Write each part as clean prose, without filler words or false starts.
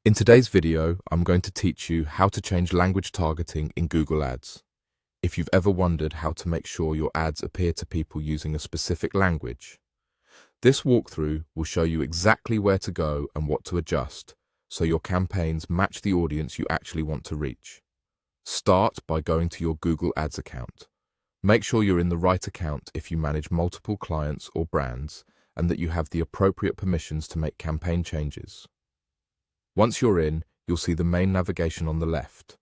In today's video, I'm going to teach you how to change language targeting in Google Ads. If you've ever wondered how to make sure your ads appear to people using a specific language, this walkthrough will show you exactly where to go and what to adjust so your campaigns match the audience you actually want to reach. Start by going to your Google Ads account. Make sure you're in the right account if you manage multiple clients or brands and that you have the appropriate permissions to make campaign changes. Once you're in, you'll see the main navigation on the left.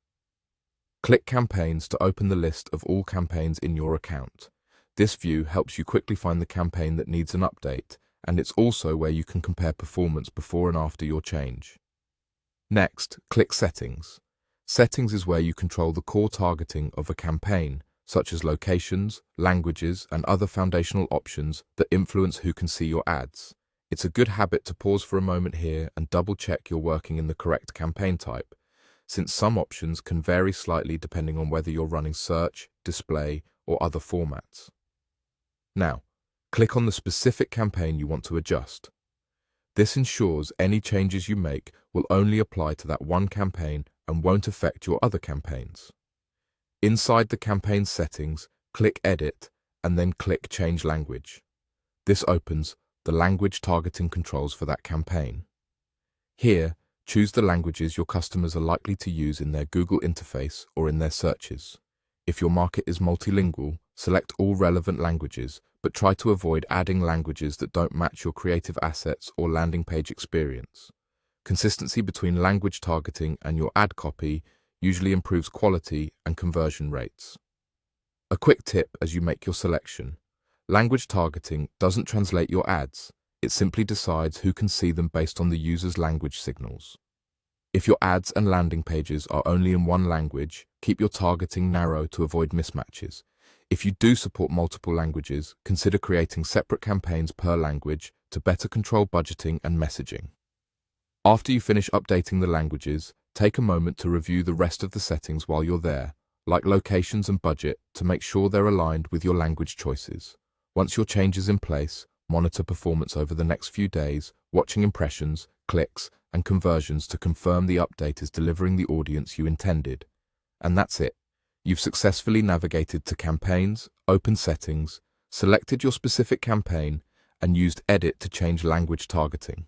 Click Campaigns to open the list of all campaigns in your account. This view helps you quickly find the campaign that needs an update, and it's also where you can compare performance before and after your change. Next, click Settings. Settings is where you control the core targeting of a campaign, such as locations, languages, and other foundational options that influence who can see your ads. It's a good habit to pause for a moment here and double-check you're working in the correct campaign type, since some options can vary slightly depending on whether you're running search, display, or other formats. Now, click on the specific campaign you want to adjust. This ensures any changes you make will only apply to that one campaign and won't affect your other campaigns. Inside the campaign settings, click Edit and then click Change Language. This opens the language targeting controls for that campaign. Here, choose the languages your customers are likely to use in their Google interface or in their searches. If your market is multilingual, select all relevant languages, but try to avoid adding languages that don't match your creative assets or landing page experience. Consistency between language targeting and your ad copy usually improves quality and conversion rates. A quick tip as you make your selection: language targeting doesn't translate your ads, it simply decides who can see them based on the user's language signals. If your ads and landing pages are only in one language, keep your targeting narrow to avoid mismatches. If you do support multiple languages, consider creating separate campaigns per language to better control budgeting and messaging. After you finish updating the languages, take a moment to review the rest of the settings while you're there, like locations and budget, to make sure they're aligned with your language choices. Once your change is in place, monitor performance over the next few days, watching impressions, clicks, and conversions to confirm the update is delivering the audience you intended. And that's it. You've successfully navigated to Campaigns, opened Settings, selected your specific campaign, and used Edit to change language targeting.